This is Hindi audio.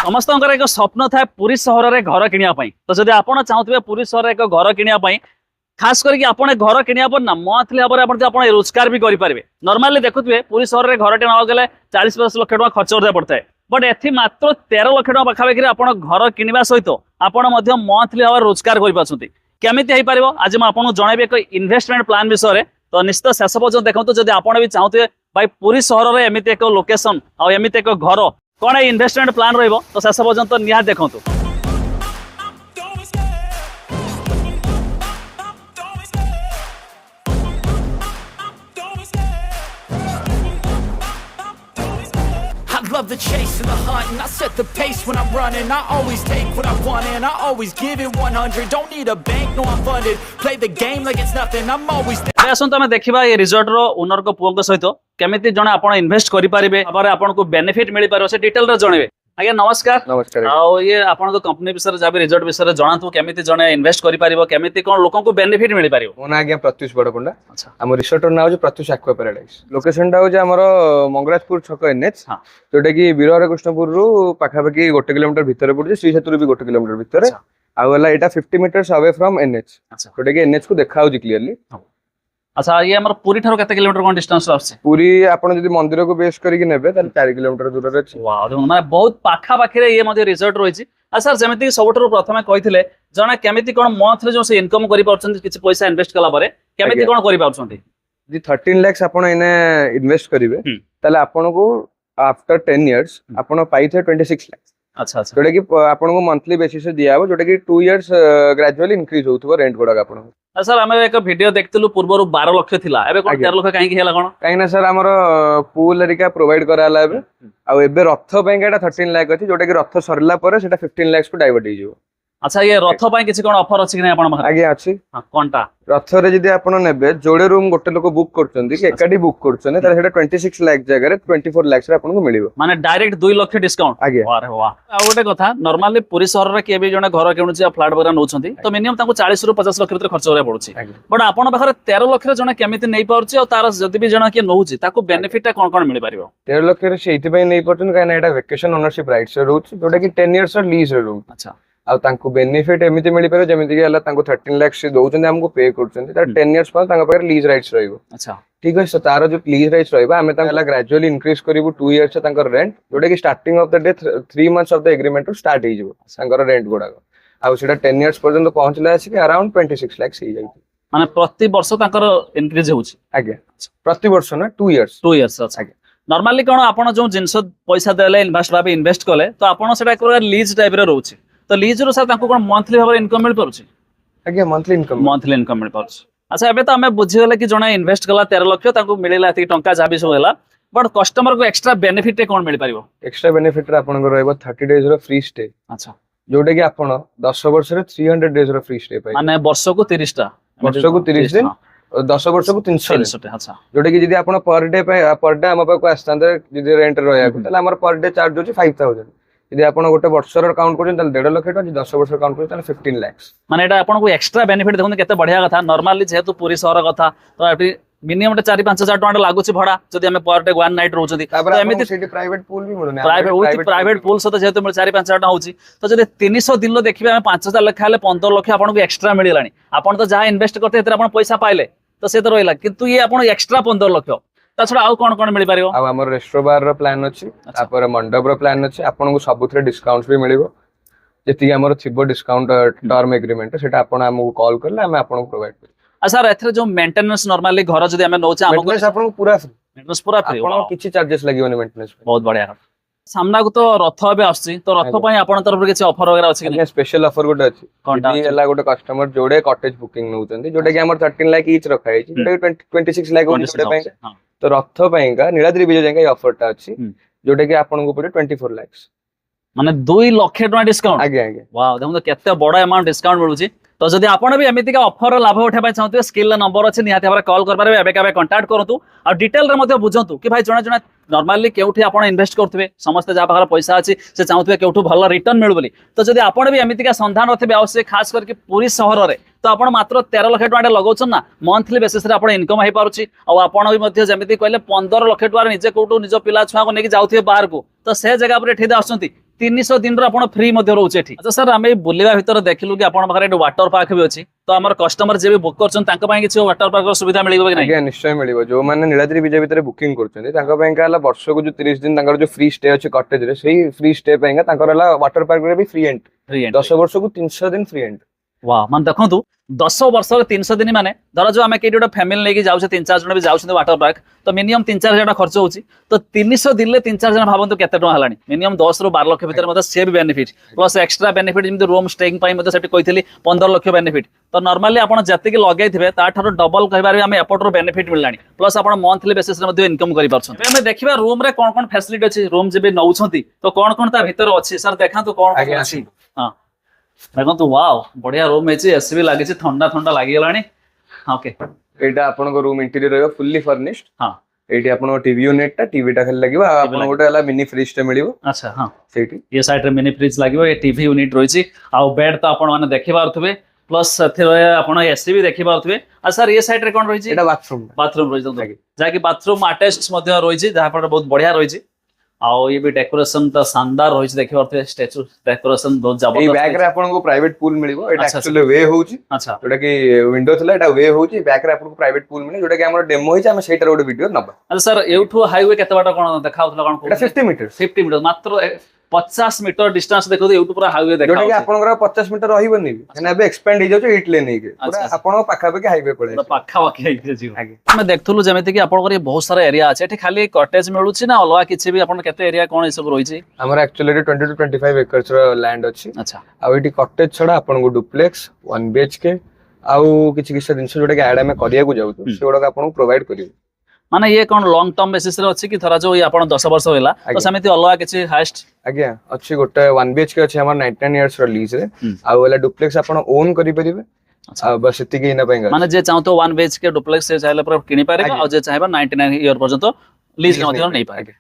समस्त एक स्वप्न था पुरी सहर में घर किणापी तो जब आप चाहते पुरी सहर एक घर किणापी खास करके आपने घर किणा ना मंथली भाव में रोजगार भी करेंगे। नॉर्मली देखुए पुरी सहर में घर टे गले 40-50 लाख टका खर्च करते पड़ता है बट एथि मात्र 13 लाख टका पाखापाखि आप घर किणवा सहित आप मंथली भाव रोजगार करें। आज मुझे जनइबी एक इन्वेस्टमेंट प्लान विषय तो निश्चित शेष पर्यटन देखो जब आप भी चाहते भाई पुरी सहर में एमती एक लोकेशन आमती एक घर कौन इन्वेस्टमेंट प्लान रहिबो तो शेष पर्यंत निहात देखंतु। Love the chase and the hunt and I set the pace when I'm running. I always take what I want and I always give it 100. Don't need a bank, no I'm funded. Play the game like it's nothing. I'm always there. आसंत आमे देखिबा ये रिजॉर्ट रो ओनर को पुओ सहित केमिति जने आपण इन्वेस्ट करि पारिबे आबार आपण को बेनिफिट मिलि पारो से डिटेल रे जणेबे। आज्ञा नमस्कार। नमस्कार। आ ये आपण तो कंपनी विषय जाबे रिजॉर्ट विषय जणातु केमिति जने इन्वेस्ट करि पारिबो केमिति कोन लोकन को बेनिफिट मिलि पारिबो। मोना आज्ञा प्रत्युष बडकोंडा। अच्छा हम रिसोर्ट नाउ जे प्रत्युष एक्वा पैराडाइज लोकेशन टा हो जे हमरो मंगराजपुर छक एनएच हां जोटा कि वीरहर कृष्णपुर रु पाखापाखि 1 किलोमीटर भितर पड़े श्री सेतु भी 1 किलोमीटर भितर आउला एटा 50 मीटर्स अवे फ्रॉम एनएच। अच्छा जोटा कि एनएच को देखा होजी क्लियरली। अच्छा ये हमर पूरी थारो केते किलोमीटर कोन डिस्टेंस आछे पूरी आपण जदी मंदिर को बेस करिक नेबे त 4 किलोमीटर दूर रे अछि। वाओ देखो माने बहुत पाखा पाखि रे ये मध्ये रिसोर्ट रहिछि। आ सर जेमिति सबठरो प्रथमे कहिथिले जणा केमिति कोन मंथली जो से इनकम करि पाउछन किछि पैसा इन्वेस्ट कला परे केमिति कोन करि पाउछन जी 13 लाख आपण इने इन्वेस्ट करिवे तले आपण को आफ्टर 10 इयर्स आपण पाइथे 26 लाख। अच्छा अच्छा जोटा कि आपण को मंथली बेसिस से दिया हो जोटा कि 2 इयर्स ग्रेजुअली इंक्रीज होथबो रेंट गोडा आपण। सर आम एक वीडियो देखलु पूर्व 12 लाख थिला एबे कोन 13 लाख काहे हेला कोन काहे ना सर हमर पूल एरिका प्रोवाइड कराला एबे आ एबे रथ पेंका 13 लाख अछि जोटा कि रथ सरला परे सेटा 15 लाख को डाइवर्ट हो जिवो। अच्छा ये रथ पई किछि कोन ऑफर अछि कि नै आपण आगे अछि। हां कोनटा रथ रे जदी आपण नेबे जोडे रूम गोटे लोक बुक करचंदी कि एकाडी बुक करचने तार सेटा 26 लाख जगह रे 24 लाख रे आपण को मिलिबो माने डायरेक्ट 2 लाख डिस्काउंट। आगे अरे वाह आ गोटे कथा नॉर्मली पुरी शहर रे के भी जने घर केनुची फ्लैट वगैरह नउछंती तो मिनिमम ताको 40 रु 50 लाख भीतर खर्च करे पड़ुची बट आपण बखरे 13 लाख रे जने केमिति नै पाउची और तार जदी भी जने के नउची ताको बेनिफिट ता कोन कोन मिलि पारिबो 13 लाख रे सेहिति पय नै पड़चन काहे ना एटा वेकेशन ओनरशिप राइट्स रे रहउची जोटा कि 10 इयर्स रे लीज रे रहउ। अच्छा आ तांको बेनिफिट एमिति मिलि पारे जेमिति कि हला तांको 13 लाख से दउचन हमको पे करचन तार 10 इयर्स पर तांको पारे लीज राइट्स रहइबो। अच्छा ठीक है तार जो लीज राइट्स रहइबा हमें तांला ग्रेजुअली इंक्रीज करिवो 2 इयर्स से तांकर रेंट जोटा कि starting of the day 3 months of the agreement to start हे जिवो तांकर रेंट गोडा आ सेटा 10 इयर्स पर्यंत पहुंचला अछि कि अराउंड 26 लाख हे जाई माने प्रति वर्ष तांकर इंक्रीज होउची। आगे प्रति वर्ष ना 2 इयर्स। अच्छा नॉर्मली कोन आपण जो जिंस पैसा देले इन्वेस्ट भाबे इन्वेस्ट कले तो आपण सेटा एक लीज टाइप रे रहउची तो लीज रो सर तांको कोन मंथली भाबे इनकम मिल परुची। आगे मंथली इनकम मिल परुची। अच्छा एबे तो हमें बुझी गले कि जने इन्वेस्ट कला 13 लाख तांको मिलेला एति टंका जाबी सब होला बट कस्टमर को एक्स्ट्रा बेनिफिट रे कोन मिल पारिबो एक्स्ट्रा बेनिफिट रे आपण को रहबो 30 डेज रो फ्री स्टे। अच्छा जोटा कि आपण 10 वर्ष रे 300 डेज रो फ्री स्टे पाइ माने वर्ष को 30 टा वर्ष को 30 दिन 10 वर्ष को 300। अच्छा जोटा कि जदी आपण पर डे हम पाको आस्तांदे जदी रेंट रहया को तले हमर पर डे चार्ज होची 5000 यदि आपण गोटे वर्षर काउंट करछन तले 1.5 लाख टका 10 वर्षर काउंट करछन तले 15 लाख माने एटा आपण को एक्स्ट्रा बेनिफिट देखुन केते बढ़िया कथा। नॉर्मली जेहेतु पूरी शहर कथा तो एटी मिनिमम 4-5 हजार टका लागुची भड़ा जदी हमें पर डे 1 नाइट रहउछथि तो एमिति सिटी प्राइवेट पूल भी मिलुने प्राइवेट पूल सते जेहेतु 4-5 हजार टका होउची तो जदी 300 दिन लो देखिबे हमें 5000 लाख खाले 15 लाख आपण को एक्स्ट्रा मिलिलानी आपण तो जहा इन्वेस्ट करते एतरे आपण पैसा पाइले तो से तो रहिला किंतु ये आपण एक्स्ट्रा 15 लाख ता छडा आउ कोन कोन मिलि पारिबो आ हमर रेस्टोरेंट बार रो प्लान अछि तापर मंडप रो प्लान अछि आपण को सबुथरे डिस्काउंट्स भी मिलिबो जेति हमर थिबो डिस्काउंट टर्म एग्रीमेंट सेटा आपण हमको कॉल करले हम आपण को प्रोवाइड कर। आ सर एथरे जो मेंटेनेंस नॉर्मली घर जदी हमें नोचे हमको आपण को पूरा फ्री मेंटेनेंस पूरा फ्री आपण किछि चार्जेस लागियोनी मेंटेनेंस बहुत बढ़िया सामना को तो रथ बे आछि तो रथ पई आपण तरफ किछि ऑफर वगैरह अछि कि स्पेशल ऑफर गोटे अछि यदि हला गोटे कस्टमर जोडे कॉटेज बुकिंग नउचंदी जोडे कि हमर 13 लाख ईच रखा है जोडे 26 लाख जोडे पई तो रथ पई का नीलाद्री विजय जाय का ऑफर ता अछि जोडे कि आपण को पड़े 24 लाख माने 2 लाख टका डिस्काउंट। आगे आगे वाओ देखो तो केते बड़ा अमाउंट डिस्काउंट मिलुची तो जदि आपण भी एमिति का ऑफर लाभ उठा पाइ चाहते स्किल नंबर अछि निहाती भाबरे कॉल कर पारे एबे काबे कांटेक्ट करंतु और डिटेल रे मध्ये बुझंतु कि भाई जणा जणा नॉर्मली केउठी आपण इन्वेस्ट करथबे समस्त जा पाखर पैसा अछि से चाहथबे केउठु भल रिटर्न मिलु बोली तो जदि आपण भी एमिति का संधान रथबे आवश्यक खास करके पूरी शहर रे तो आपण मात्र 13 लाख टका लगाउछन ना मंथली बेसिस रे आपण इनकम हे पारुची और आपण भी मध्ये जेमिति कहले 15 लाख टका निजे कोठु निज पिला छुआ को नेकी जाउथिबे बाहर को तो से जगह पर एठी द आछंती 300 दिन आपण फ्री मध्ये रहउछ एठी। अच्छा सर आमे बुलिबा भितर देखिलु कि आपण पाखरे वाटर पार्क भी अछि तो हमर कस्टमर जे भी बुक करछन तांका पई किछ वाटर पार्क रो सुविधा मिलिबो कि नै? आज्ञा निश्चय मिलिबो जो माने नीलाद्री विजय भितर बुकिंग करछन तांका पई काला वर्ष को जो 30 दिन तांकर जो फ्री स्टे अछि कॉटेज रे सेही फ्री स्टे पई का तांकर हला वाटर पार्क रे भी फ्री एंट्री 10 वर्ष को 300 दिन फ्री एंट्री। वाह मान देखंतु 10 वर्ष 300 दिन माने धर जो आमे केडी फैमिली लेके जाउछे 3-4 जण भी जाउछे वाटर पार्क तो मिनिमम 3-4 हजार खर्च होउची तो 300 दिन ले 3-4 जण भाबंतु केते टका हलानी मिनिमम 10 ରୁ 12 लाख भीतर मते से भी बेनिफिट प्लस एक्स्ट्रा बेनिफिट जेमि रूम स्टेइंग पई मते सेठी कहितली 15 लाख बेनिफिट तो नॉर्मली आपण जति के लगैथिबे ता ठारो डबल कहबार आमे एपोर्ट रो बेनिफिट मिललानी प्लस आपण मंथली बेसिस रे मते इनकम करि परछन। एमे देखिबा रूम रे कोन कोन फैसिलिटी अछि रूम जेबे नउछंती तो कोन कोन ता भीतर अछि सर देखांतु कोन कोन अछि। हां देखंतु वाओ बढ़िया रूम अछि एसी भी लागि छै ठंडा ठंडा लागि गेलानी। ओके एटा आपन को रूम इंटीरियर रहयो फुल्ली फर्निश्ड। हां एटी आपन टीवी यूनिट टा टीवी टा खाली लागिबो आपन गोटे हला मिनी फ्रिज टे मिलिबो। अच्छा हां सेठी ये साइड रे मिनी फ्रिज लागिबो ये टीवी यूनिट रहिछि आ बेड तो आपण माने देखि पारथुबे प्लस सथे आपण एसी भी देखि पारथुबे। आ सर ये साइड रे कोन रहिछि? एटा बाथरूम रहिछि जाकि बाथरूम अटैच्ड मध्ये रहिछि जहा पर बहुत बढ़िया रहिछि आउ ये भी डेकोरेशन तो शानदार रहिछि देखि पारथुबे स्टैचू डेकोरेशन बहुत जबरदस्त। ए बैक रे आपन को प्राइवेट पूल मिलिबो एटा अच्छा, एक्चुअली वे होउछि। अच्छा जोटा कि विंडो थला एटा वे होउछि बैक रे आपन को प्राइवेट पूल मिले जोटा कि हमर डेमो होइछि हम सेटर गोटे वीडियो नबा। अच्छा सर एउठु हाईवे केते बाटा कोन देखाउतला कोन? एटा 50 मीटर 50 मीटर मात्र 50 मीटर डिस्टेंस देखो एउठु पूरा हाईवे जोटा कि देखाउछ आपन 50 मीटर रहिबोनी एना अबे एक्सपेंड हो जाउछ 8 लेन के पूरा अच्छा। आपन पाखा पे हाईवे पड़े पाखा पाखी आइते जीव हम देखथुलु जेमेते कि आपन करे बहुत सारा एरिया अछि एठी खाली कॉटेज मिलुछि ना अलवा किछि भी आपन केते एरिया कोन ए सब रहिछि? हमर एक्चुअली 20 टू 25 एकर्स रो लैंड अछि। अच्छा आ एठी कॉटेज छडा आपन को डुप्लेक्स 1 बीएचके आउ किछि किछि दिन जोटा कि एड में करिया को जाउ से गोडा आपन को प्रोवाइड करियो माने ये कोन लॉन्ग टर्म बेसिस रे अछि कि थरा जो ये आपन 10 वर्ष होला तो समिति अलवा किछि हाईएस्ट? आज्ञा अछि गोटे 1 बीएचके अछि हमर 99 इयर्स रो लीज रे आउ एला डुप्लेक्स आपन ओन करि परिबे। अच्छा बस इतकी ना पाएंगे माने जे चाहतो 1 बीएचके डुप्लेक्स से चाहले पर किनि पारेबा और जे चाहेबा 99 ईयर पर्यंत लीज मध्ये नै पाएगे।